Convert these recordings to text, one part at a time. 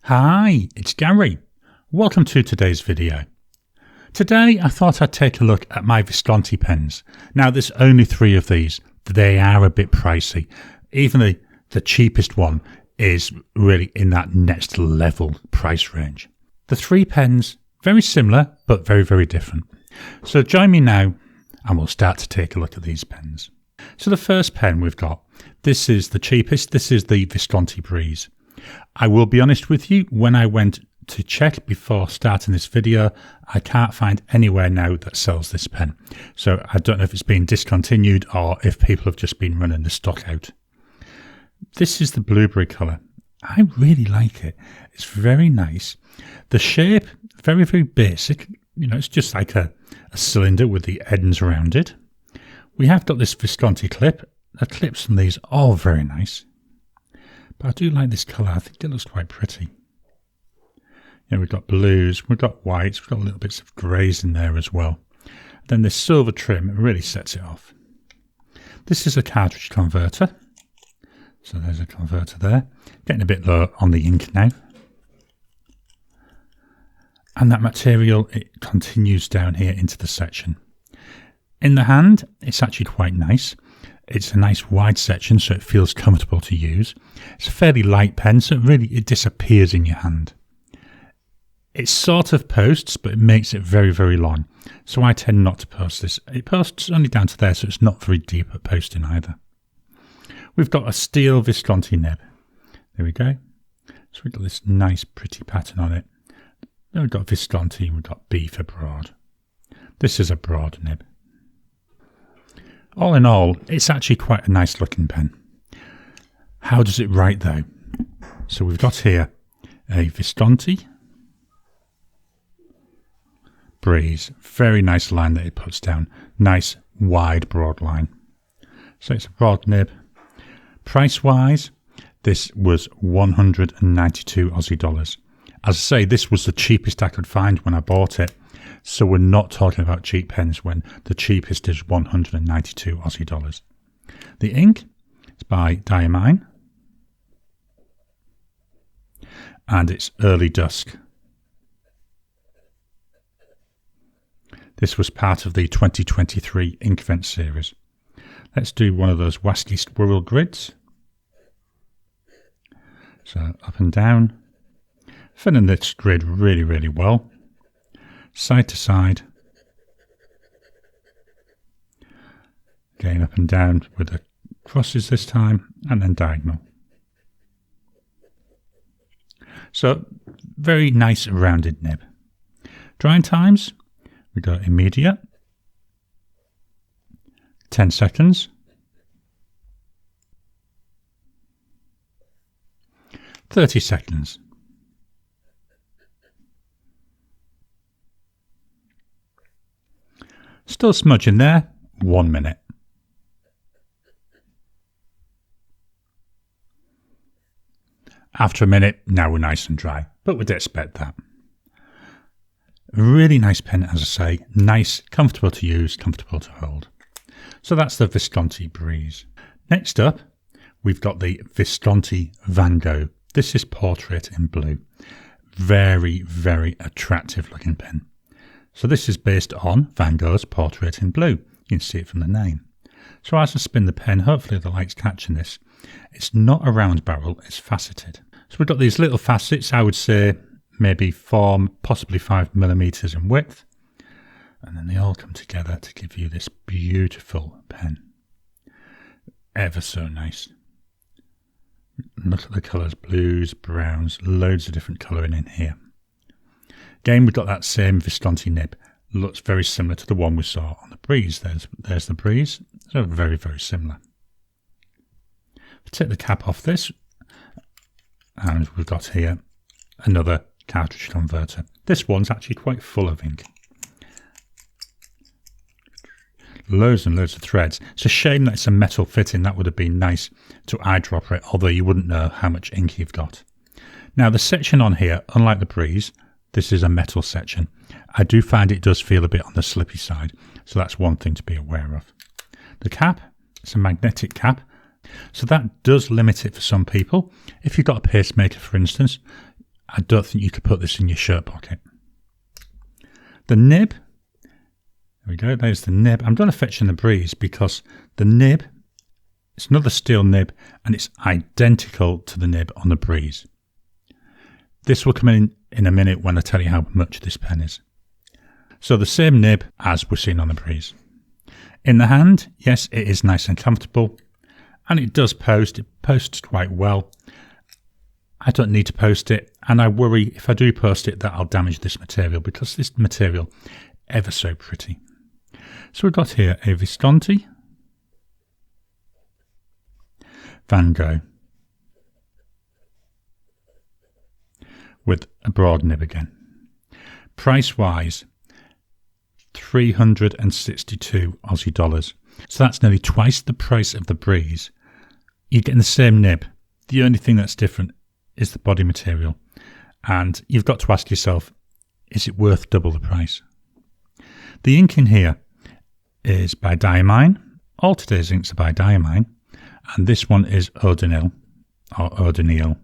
Hi, it's Gary. Welcome to today's video. Today I thought I'd take a look at my Visconti pens. Now there's only 3 of these. They are a bit pricey. Even the cheapest one is really in that next level price range. The 3 pens, very similar but very, very different. So join me now and we'll start to take a look at these pens. So the first pen we've got, this is the cheapest. This is the Visconti Breeze. I will be honest with you, when I went to check before starting this video, I can't find anywhere now that sells this pen. So I don't know if it's been discontinued or if people have just been running the stock out. This is the blueberry colour. I really like it. It's very nice. The shape, very, very basic. You know, it's just like a cylinder with the ends around it. We have got this Visconti clip. The clips from these are all very nice. But I do like this colour. I think it looks quite pretty. Yeah, we've got blues, we've got whites, we've got little bits of greys in there as well. Then this silver trim really sets it off. This is a cartridge converter. So there's a converter there. Getting a bit low on the ink now. And that material, it continues down here into the section. In the hand, it's actually quite nice. It's a nice wide section, so it feels comfortable to use. It's a fairly light pen, so it disappears in your hand. It sort of posts, but it makes it very, very long. So I tend not to post this. It posts only down to there, so it's not very deep at posting either. We've got a steel Visconti nib. There we go. So we've got this nice, pretty pattern on it. Then we've got Visconti, and we've got B for broad. This is a broad nib. All in all, it's actually quite a nice looking pen. How does it write though? So we've got here a Visconti Breeze. Very nice line that it puts down. Nice wide broad line. So it's a broad nib. Price wise, this was 192 Aussie dollars. As I say, this was the cheapest I could find when I bought it. So we're not talking about cheap pens when the cheapest is 192 Aussie dollars. The ink is by Diamine. And it's Early Dusk. This was part of the 2023 Inkvent series. Let's do one of those wasky squirrel grids. So up and down. Filling this grid really, really well. Side to side. Again up and down with the crosses this time, and then diagonal. So very nice rounded nib. Drying times, we got immediate, 10 seconds, 30 seconds. Still smudging there, 1 minute. After a minute, now we're nice and dry, but we'd expect that. Really nice pen, as I say, nice, comfortable to use, comfortable to hold. So that's the Visconti Breeze. Next up, we've got the Visconti Van Gogh. This is portrait in blue. Very, very attractive looking pen. So this is based on Van Gogh's Portrait in Blue. You can see it from the name. So as I spin the pen, hopefully the light's catching this. It's not a round barrel, it's faceted. So we've got these little facets, I would say maybe 4, possibly 5 millimeters in width. And then they all come together to give you this beautiful pen. Ever so nice. Look at the colours, blues, browns, loads of different colouring in here. Again, we've got that same Visconti nib. Looks very similar to the one we saw on the Breeze. There's the Breeze. So very, very similar. Take the cap off this. And we've got here another cartridge converter. This one's actually quite full of ink. Loads and loads of threads. It's a shame that it's a metal fitting. That would have been nice to eyedropper it, although you wouldn't know how much ink you've got. Now the section on here, unlike the Breeze, this is a metal section. I do find it does feel a bit on the slippy side, so that's one thing to be aware of. The cap, it's a magnetic cap, so that does limit it for some people. If you've got a pacemaker, for instance, I don't think you could put this in your shirt pocket. The nib, there we go, there's the nib. I'm going to fetch in the Breeze because the nib, it's another steel nib and it's identical to the nib on the Breeze. This will come in a minute when I tell you how much this pen is. So the same nib as we're seeing on the Breeze. In the hand, yes, it is nice and comfortable and it does post. It posts quite well. I don't need to post it, and I worry if I do post it that I'll damage this material because this material ever so pretty. So we've got here a Visconti Van Gogh with a broad nib again. Price wise, 362 Aussie dollars. So that's nearly twice the price of the Breeze. You're getting the same nib. The only thing that's different is the body material. And you've got to ask yourself, is it worth double the price? The ink in here is by Diamine. All today's inks are by Diamine. And this one is Odinil, or Odinil.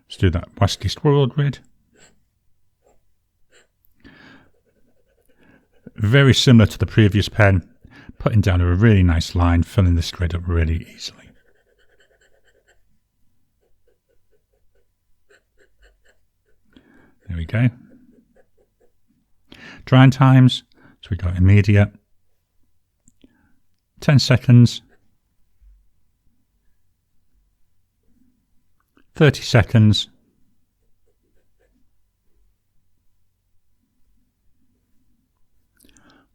Let's do that Wasky Squirrel grid. Very similar to the previous pen, putting down a really nice line, filling this grid up really easily. There we go. Drying times, so we got immediate, 10 seconds, 30 seconds,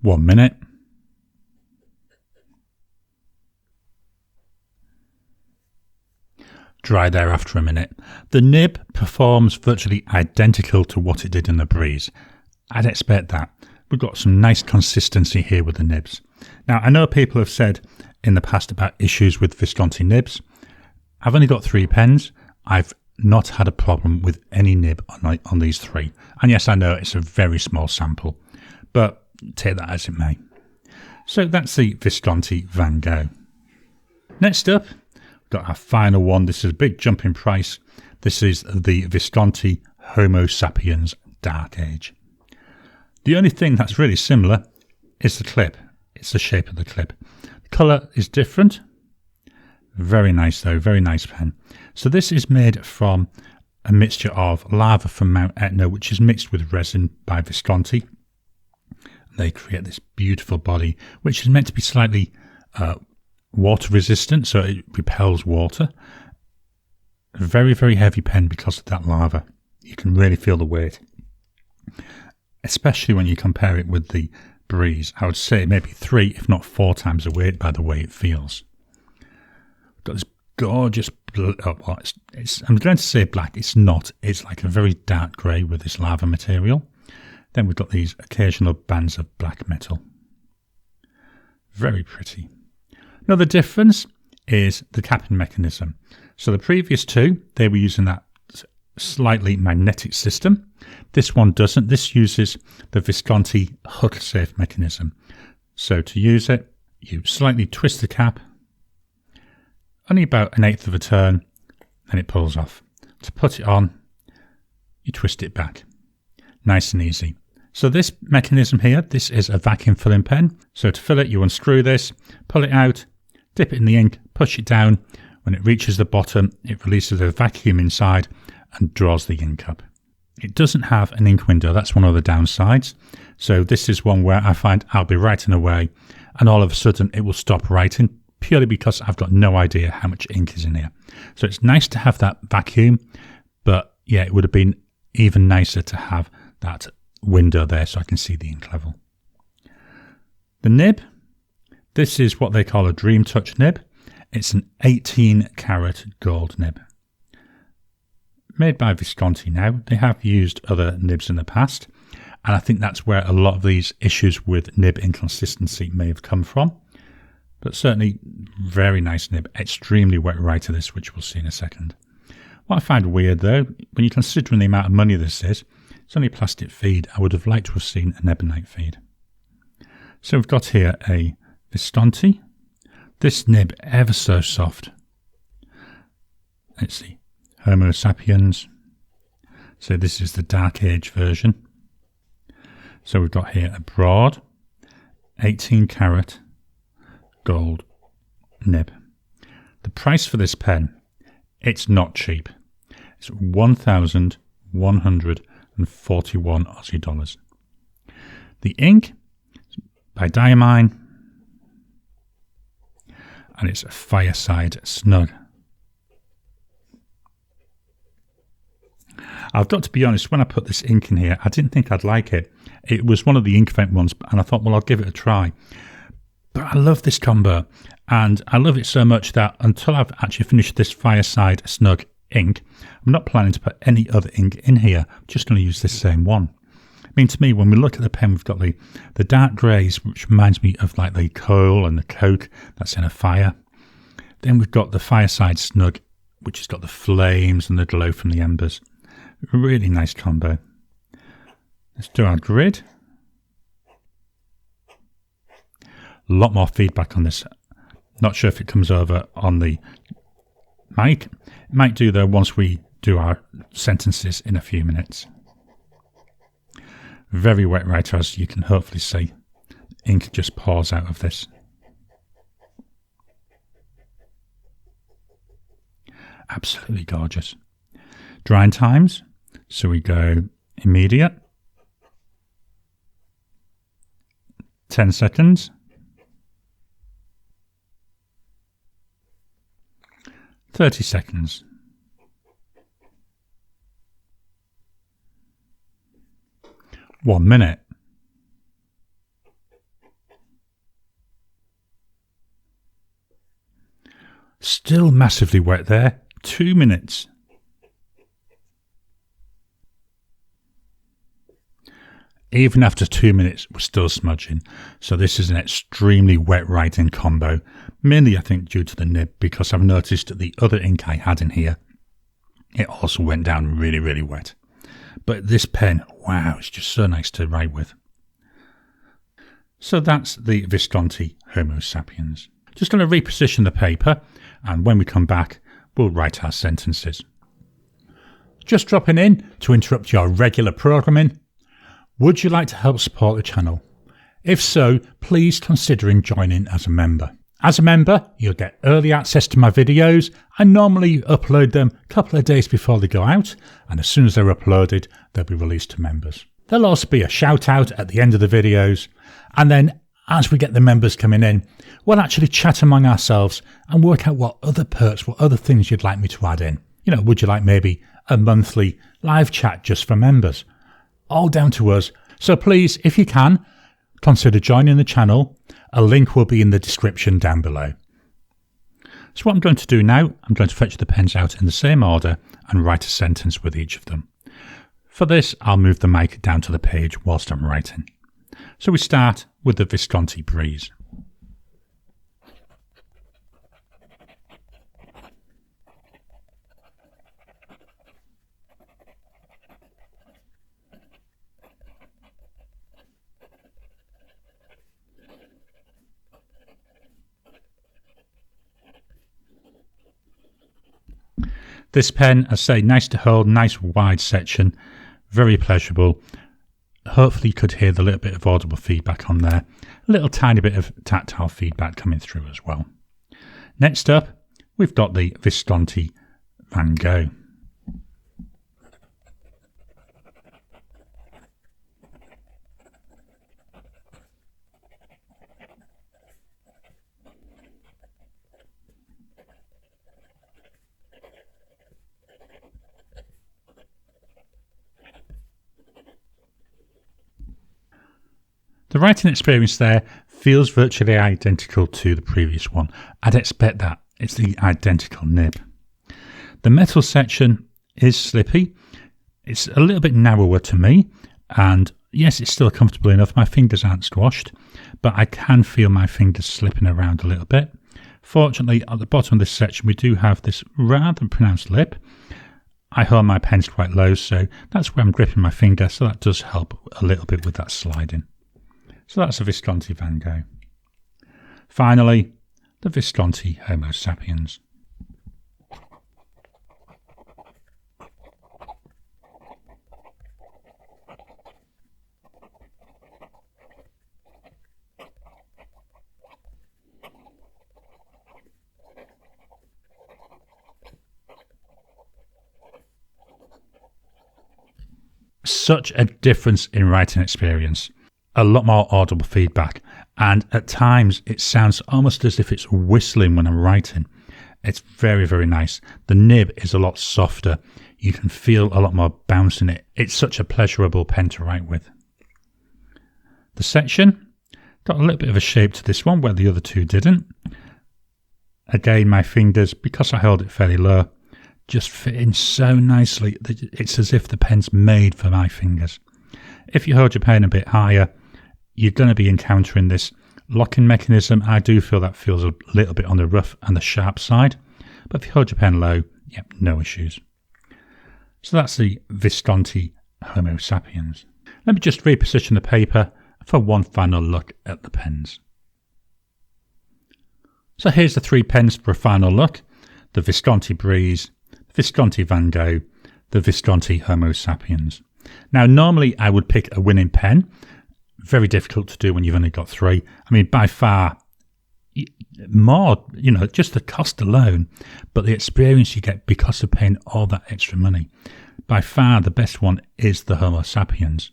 1 minute, dry there after a minute. The nib performs virtually identical to what it did in the Breeze. I'd expect that. We've got some nice consistency here with the nibs. Now, I know people have said in the past about issues with Visconti nibs. I've only got 3 pens. I've not had a problem with any nib on these 3. And yes, I know it's a very small sample, but take that as it may. So that's the Visconti Van Gogh. Next up, we've got our final one. This is a big jump in price. This is the Visconti Homo Sapiens Dark Age. The only thing that's really similar is the clip. It's the shape of the clip. The colour is different. Very nice though, very nice pen. So this is made from a mixture of lava from Mount Etna, which is mixed with resin by Visconti. They create this beautiful body, which is meant to be slightly water resistant, so it repels water. A very, very heavy pen because of that lava. You can really feel the weight, especially when you compare it with the Breeze. I would say maybe 3, if not 4 times the weight by the way it feels. Got this gorgeous blue, I'm going to say black, it's not. It's like a very dark grey with this lava material. Then we've got these occasional bands of black metal. Very pretty. Another difference is the capping mechanism. So the previous 2, they were using that slightly magnetic system. This one doesn't. This uses the Visconti hook safe mechanism. So to use it, you slightly twist the cap, only about 1/8 of a turn, then it pulls off. To put it on, you twist it back. Nice and easy. So this mechanism here, this is a vacuum filling pen. So to fill it, you unscrew this, pull it out, dip it in the ink, push it down. When it reaches the bottom, it releases a vacuum inside and draws the ink up. It doesn't have an ink window. That's one of the downsides. So this is one where I find I'll be writing away and all of a sudden it will stop writing purely because I've got no idea how much ink is in here. So it's nice to have that vacuum, but yeah, it would have been even nicer to have that window there so I can see the ink level. The nib, this is what they call a Dream Touch nib. It's an 18 karat gold nib. Made by Visconti now. They have used other nibs in the past, and I think that's where a lot of these issues with nib inconsistency may have come from. But certainly, very nice nib. Extremely wet writer this, which we'll see in a second. What I find weird though, when you're considering the amount of money this is, it's only a plastic feed. I would have liked to have seen an ebonite feed. So we've got here a Visconti. This nib ever so soft. Let's see, Homo sapiens. So this is the Dark Age version. So we've got here a broad 18 karat gold nib. The price for this pen, it's not cheap. It's 1,141 Aussie dollars. The ink by Diamine, and it's a Fireside Snug. I've got to be honest, when I put this ink in here, I didn't think I'd like it. It was one of the Inkvent ones, and I thought, well, I'll give it a try. But I love this combo, and I love it so much that until I've actually finished this Fireside Snug ink, I'm not planning to put any other ink in here. I'm just going to use this same one. I mean, to me, when we look at the pen, we've got the dark greys, which reminds me of like the coal and the coke that's in a fire. Then we've got the Fireside Snug, which has got the flames and the glow from the embers. Really nice combo. Let's do our grid. A lot more feedback on this. Not sure if it comes over on the mic. It might do though once we do our sentences in a few minutes. Very wet writer, as you can hopefully see. Ink just pours out of this. Absolutely gorgeous. Drying times. So we go immediate. 10 seconds. 30 seconds. 1 minute. Still massively wet there. 2 minutes. Even after 2 minutes, we're still smudging. So this is an extremely wet writing combo. Mainly, I think, due to the nib, because I've noticed that the other ink I had in here, it also went down really, really wet. But this pen, wow, it's just so nice to write with. So that's the Visconti Homo sapiens. Just going to reposition the paper, and when we come back, we'll write our sentences. Just dropping in to interrupt your regular programming. Would you like to help support the channel? If so, please consider joining as a member. As a member, you'll get early access to my videos. I normally upload them a couple of days before they go out, and as soon as they're uploaded, they'll be released to members. There'll also be a shout out at the end of the videos, and then as we get the members coming in, we'll actually chat among ourselves and work out what other perks, what other things you'd like me to add in. You know, would you like maybe a monthly live chat just for members? All down to us. So please, if you can, consider joining the channel. A link will be in the description down below. So what I'm going to do now, I'm going to fetch the pens out in the same order and write a sentence with each of them. For this, I'll move the mic down to the page whilst I'm writing. So we start with the Visconti Breeze. This pen, I say, nice to hold, nice wide section, very pleasurable. Hopefully you could hear the little bit of audible feedback on there. A little tiny bit of tactile feedback coming through as well. Next up, we've got the Visconti Van Gogh. The writing experience there feels virtually identical to the previous one. I'd expect that. It's the identical nib. The metal section is slippy. It's a little bit narrower to me, and yes, it's still comfortable enough. My fingers aren't squashed, but I can feel my fingers slipping around a little bit. Fortunately, at the bottom of this section, we do have this rather pronounced lip. I hold my pens quite low, so that's where I'm gripping my finger, so that does help a little bit with that sliding. So that's a Visconti Van Gogh. Finally, the Visconti Homo sapiens. such a difference in writing experience. A lot more audible feedback, and at times it sounds almost as if it's whistling when I'm writing. It's very, very nice. The nib is a lot softer. You can feel a lot more bounce in it. It's such a pleasurable pen to write with. The section got a little bit of a shape to this one where the other two didn't. Again, my fingers, because I held it fairly low, just fit in so nicely that it's as if the pen's made for my fingers. If you hold your pen a bit higher, you're going to be encountering this locking mechanism. I do feel that feels a little bit on the rough and the sharp side, but if you hold your pen low, yep, no issues. So that's the Visconti Homo sapiens. Let me just reposition the paper for one final look at the pens. So here's the three pens for a final look: the Visconti Breeze, the Visconti Van Gogh, the Visconti Homo sapiens. Now, normally I would pick a winning pen. Very difficult to do when you've only got three. I mean, by far more, just the cost alone, but the experience you get because of paying all that extra money. By far the best one is the Homo sapiens.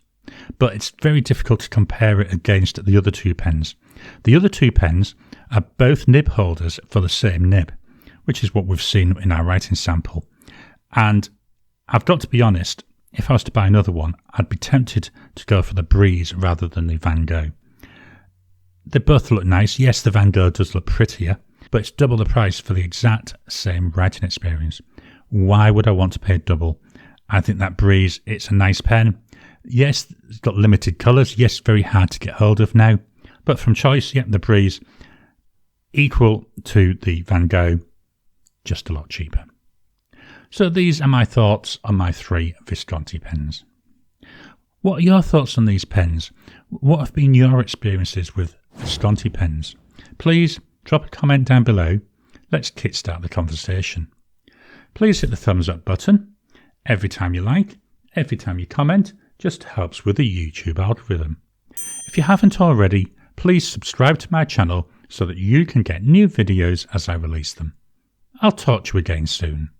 But it's very difficult to compare it against the other two pens. The other two pens are both nib holders for the same nib, which is what we've seen in our writing sample. And I've got to be honest, if I was to buy another one, I'd be tempted to go for the Breeze rather than the Van Gogh. They both look nice. Yes, the Van Gogh does look prettier, but it's double the price for the exact same writing experience. Why would I want to pay double? I think that Breeze, it's a nice pen. Yes, it's got limited colours. Yes, very hard to get hold of now. But from choice, the Breeze, equal to the Van Gogh, just a lot cheaper. So these are my thoughts on my three Visconti pens. What are your thoughts on these pens? What have been your experiences with Visconti pens? Please drop a comment down below. Let's kickstart the conversation. Please hit the thumbs up button. Every time you like, every time you comment, just helps with the YouTube algorithm. If you haven't already, please subscribe to my channel so that you can get new videos as I release them. I'll talk to you again soon.